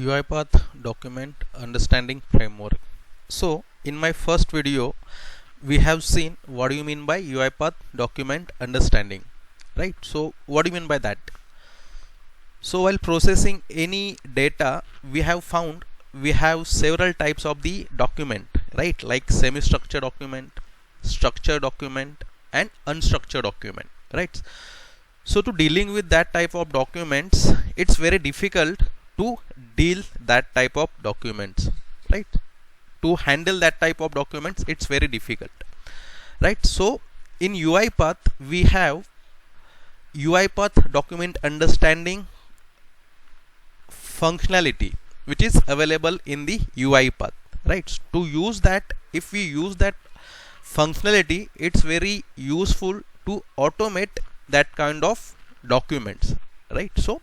UiPath Document Understanding Framework. So in my first video we have seen what do you mean by UiPath Document Understanding, right? So what do you mean by that? So while processing any data, we have found we have several types of the document, right? Like semi-structured document, structured document and unstructured document, right? So to dealing with that type of documents, it's very difficult to deal that type of documents, right? To handle that type of documents, it's very difficult, right? So in UiPath we have UiPath Document Understanding functionality which is available in the UiPath, right? To use that, if we use that functionality, it's very useful to automate that kind of documents, right? So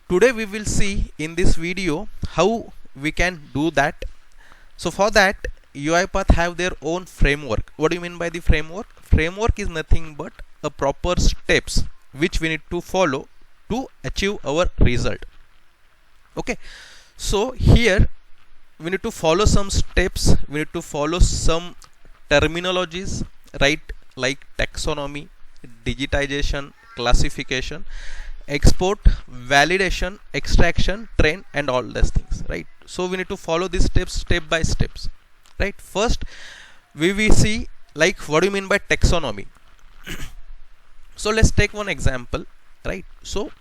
today we will see in this video how we can do that. So for that, UiPath have their own framework. What do you mean by the framework? Framework is nothing but a proper steps which we need to follow to achieve our result. Okay, so here we need to follow some steps, we need to follow some terminologies, right? Like taxonomy, digitization, classification, export, validation, extraction, train and all these things, right? So we need to follow these steps step by steps, right? First we will see like what do you mean by taxonomy. So let's take one example, right? So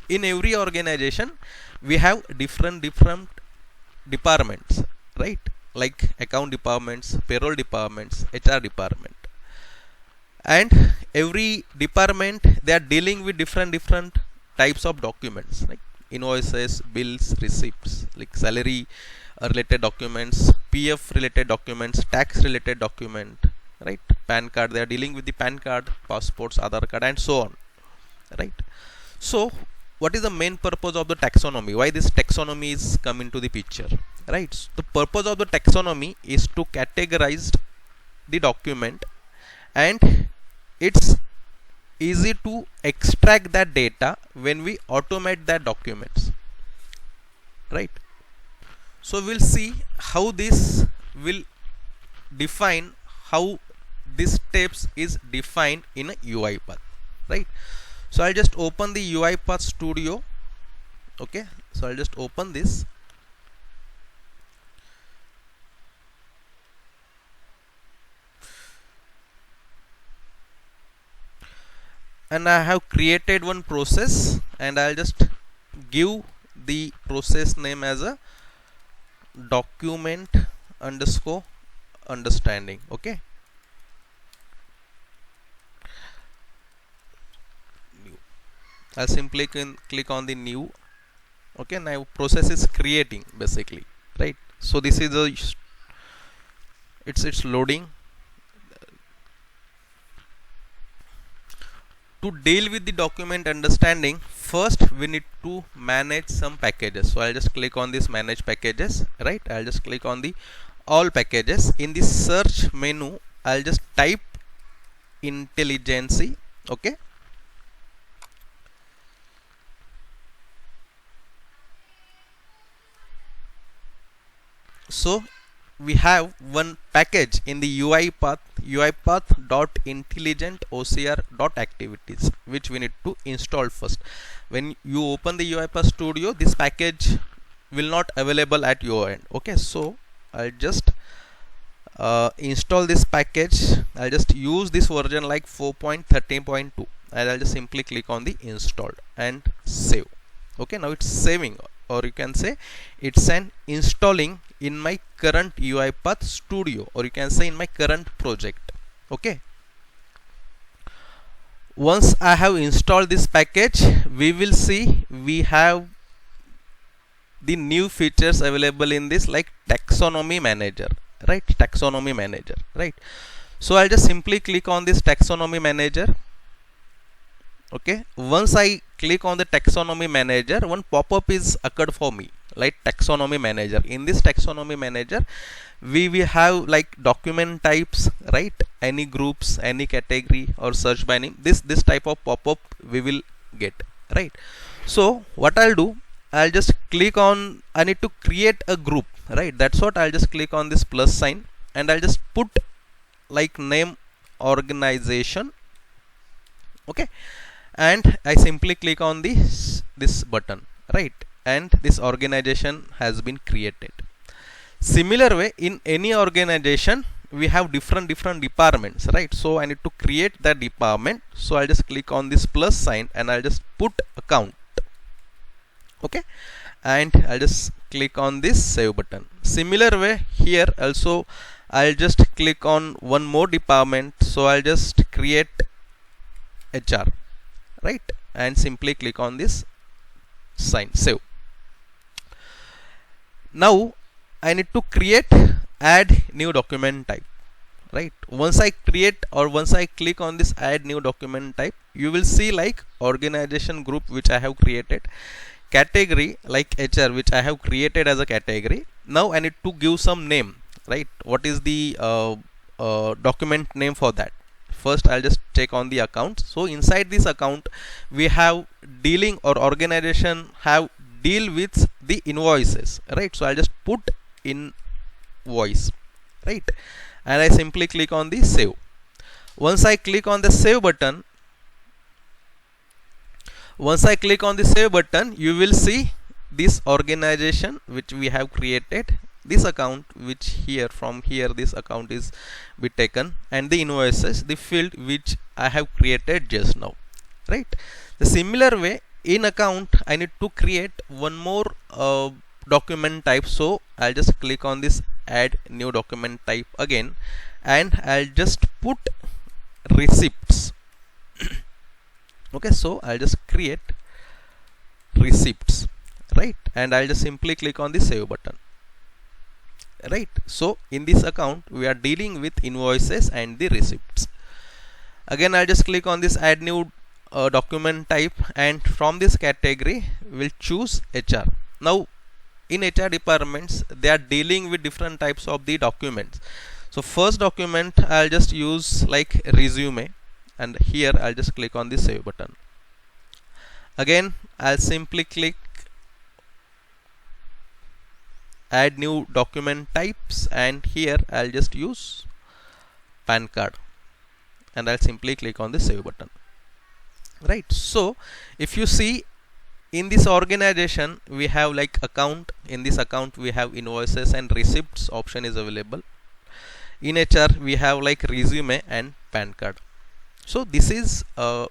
in every organization we have different departments, right? Like account departments, payroll departments, HR department, and every department they are dealing with different types of documents, like invoices, bills, receipts, like salary related documents, PF related documents, tax related document, right? PAN card, they are dealing with the PAN card, passports, Aadhaar card and so on, right? So what is the main purpose of the taxonomy? Why this taxonomy is come into the picture, right? So the purpose of the taxonomy is to categorize the document, and it's easy to extract that data when we automate that documents, right? So we'll see how this will define, how this steps is defined in a UiPath, right? So I'll just open the UiPath Studio. Okay, so I'll just open this. And I have created one process, and I'll just give the process name as a document underscore understanding. Okay, I'll simply click on the new. Okay, now process is creating basically, right? So this is a it's loading. To deal with the document understanding, first we need to manage some packages. So I'll just click on this manage packages, right? I'll just click on the all packages. In the search menu, I'll just type IntelliGency. Okay, so we have one package in the UiPath.intelligent.ocr.activities, which we need to install first. When you open the UiPath Studio, this package will not available at your end. Okay, so I'll just install this package. I'll just use this version like 4.13.2, and I'll just simply click on the installed and save. Okay, now it's saving, or you can say it's an installing in my current UiPath Studio, or you can say in my current project. Okay, once I have installed this package, we will see we have the new features available in this, like Taxonomy Manager, right? Taxonomy Manager, right? So I'll just simply click on this Taxonomy Manager. Okay, once I click on the Taxonomy Manager, one pop-up is occurred for me, like Taxonomy Manager. In this Taxonomy Manager, we will have like document types, right? Any groups, any category, or search by name. This type of pop-up we will get, right? So what I'll do, I'll just click on, I need to create a group, right? That's what I'll just click on this plus sign and I'll just put like name organization. Okay, and I simply click on this button, right? And this organization has been created. Similar way, in any organization we have different departments, right? So I need to create that department, so I'll just click on this plus sign and I'll just put account. Okay, and I'll just click on this save button. Similar way here also I'll just click on one more department, so I'll just create HR, right? And simply click on this sign save. Now I need to create add new document type, right? Once I create or once I click on this add new document type, you will see like organization group which I have created, category like HR which I have created as a category. Now I need to give some name, right? What is the document name for that? First I'll just check on the account. So inside this account we have dealing or organization have deal with the invoices, right? So I'll just put invoice, right? And I simply click on the save. Once I click on the save button, you will see this organization which we have created, this account which here from here this account is be taken, and the invoices, the field which I have created just now, right? The similar way in account I need to create one more document type, so I'll just click on this add new document type again and I'll just put receipts. Okay, so I'll just create receipts, right? And I'll just simply click on the save button, right? So in this account we are dealing with invoices and the receipts. Again I'll just click on this add new document type, and from this category we'll choose HR. Now in HR departments they are dealing with different types of the documents. So first document I'll just use like resume, and here I'll just click on the save button. Again I'll simply click add new document types, and here I'll just use PAN card and I'll simply click on the save button, right? So if you see in this organization we have like account, in this account we have invoices and receipts option is available. In HR we have like resume and PAN card. So this is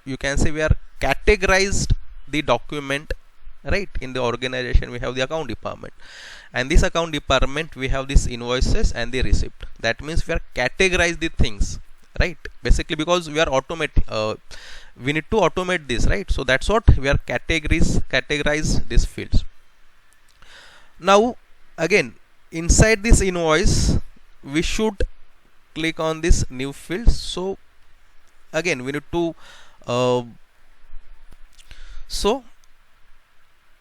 you can say we are categorized the document, right? In the organization we have the account department, and this account department we have this invoices and the receipt. That means we are categorize the things, right? Basically because we are we need to automate this, right? So that's what we are categorize these fields. Now again inside this invoice we should click on this new field. So again we need to so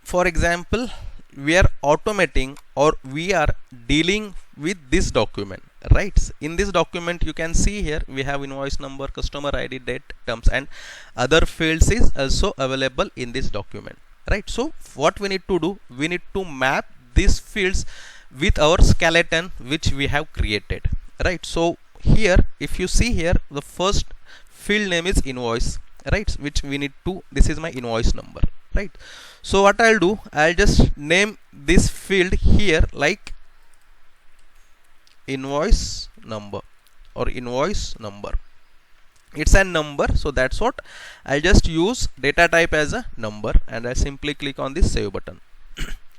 for example we are automating or we are dealing with this document, right? In this document you can see here we have invoice number, customer ID, date, terms, and other fields is also available in this document, right? So what we need to do, we need to map these fields with our skeleton which we have created, right? So here if you see here the first field name is invoice, right? Which we need to, this is my invoice number, right? So what I'll do, I'll just name this field here like invoice number or invoice number. It's a number, so that's what I'll just use data type as a number, and I'll simply click on this save button.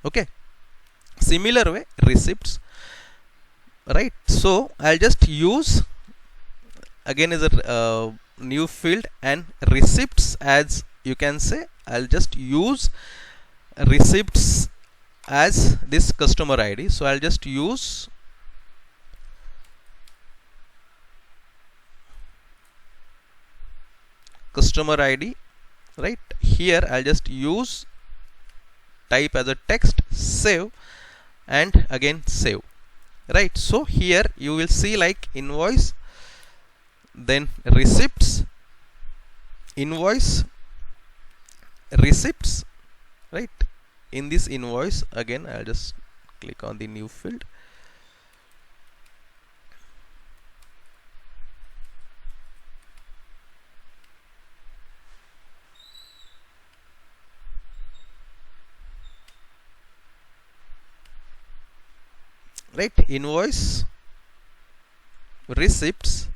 Okay, similar way receipts, right? So I'll just use again is a new field, and receipts as you can say I'll just use receipts as this customer ID. So I'll just use customer ID, right? Here I'll just use type as a text, save, and again save, right? So here you will see like invoice, then receipts, invoice, receipts, right? in this invoice, again I'll just click on the new field. Right, invoice, receipts,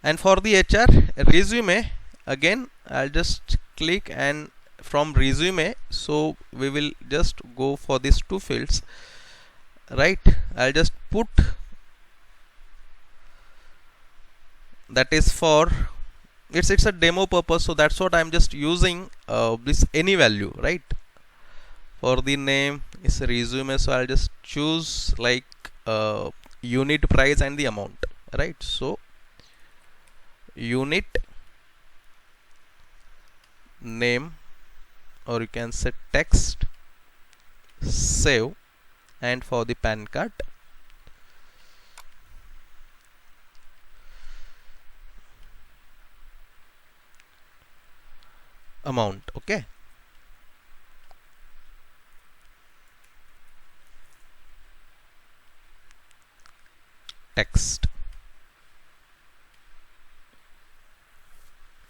and for the HR resume, again I'll just click, and from resume, so we will just go for these two fields. Right, I'll just put, that is for, it's a demo purpose, so that's what I'm just using this any value. Right, for the name is resume, so I'll just choose like unit price and the amount. Right, so unit name, or you can say text, save, and for the PAN card, amount. Okay, text.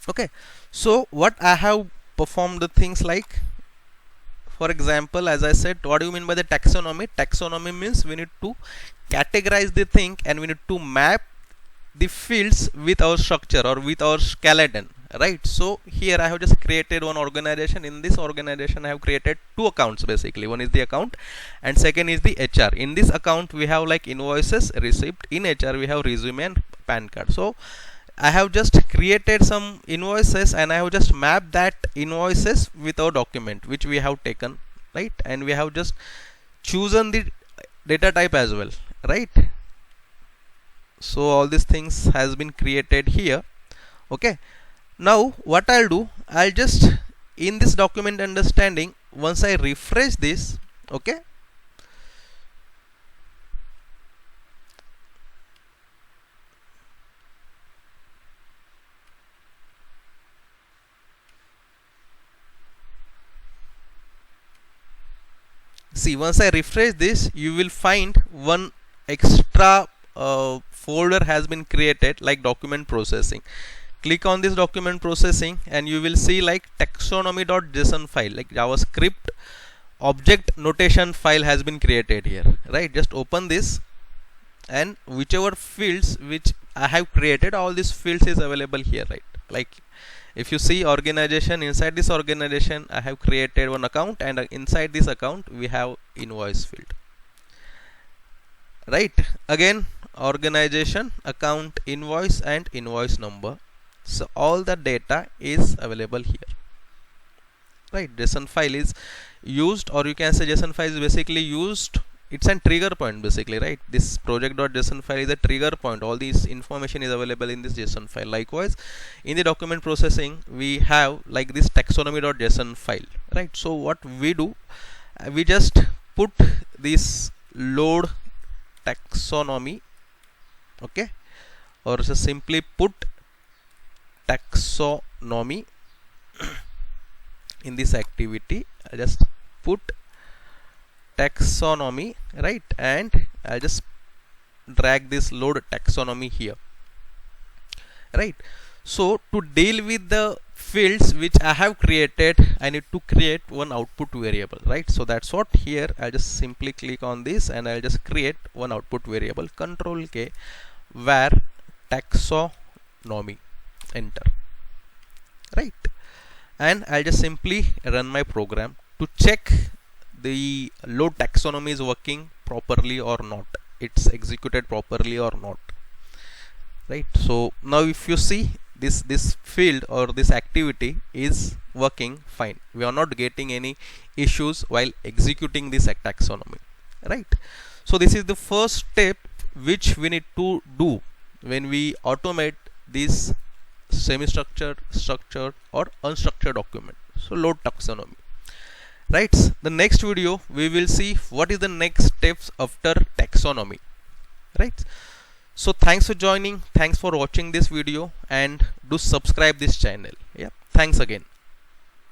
Okay, so what I have performed the things like, for example, as I said, what do you mean by the taxonomy? Taxonomy means we need to categorize the thing, and we need to map the fields with our structure or with our skeleton. Right, so here I have just created one organization. In this organization I have created two accounts basically. One is the account and second is the HR. In this account we have like invoices, receipt. In HR we have resume and PAN card. So I have just created some invoices, and I have just mapped that invoices with our document which we have taken. Right, and we have just chosen the data type as well. Right, so all these things has been created here. Okay, now what I'll do, I'll just, in this document understanding, once I refresh this, okay, see, once I refresh this, you will find one extra folder has been created like document processing. Click on this document processing and you will see like taxonomy.json file, like JavaScript object notation file has been created here. Right, just open this, and whichever fields which I have created, all these fields is available here. Right, like if you see organization, inside this organization I have created one account, and inside this account we have invoice field. Right, again organization, account, invoice, and invoice number. So all the data is available here. Right, JSON file is used, or you can say JSON file is basically used, it's a trigger point basically. Right, this project.json file is a trigger point. All this information is available in this JSON file. Likewise, in the document processing we have like this taxonomy.json file. Right, so what we do, we just put this load taxonomy, okay, or just simply put taxonomy in this activity. I just put taxonomy, right, and I just drag this load taxonomy here. Right, so to deal with the fields which I have created, I need to create one output variable. Right, so that's what here I'll just simply click on this and I'll just create one output variable, Control K, where taxonomy, enter. Right, and I'll just simply run my program to check the load taxonomy is working properly or not, it's executed properly or not. Right, so now if you see this field or this activity is working fine, we are not getting any issues while executing this taxonomy. Right, so this is the first step which we need to do when we automate this semi-structured, structured, or unstructured document. So load taxonomy. Right, the next video we will see what is the next steps after taxonomy. Right, so thanks for joining, thanks for watching this video, and do subscribe this channel. Yeah, thanks again.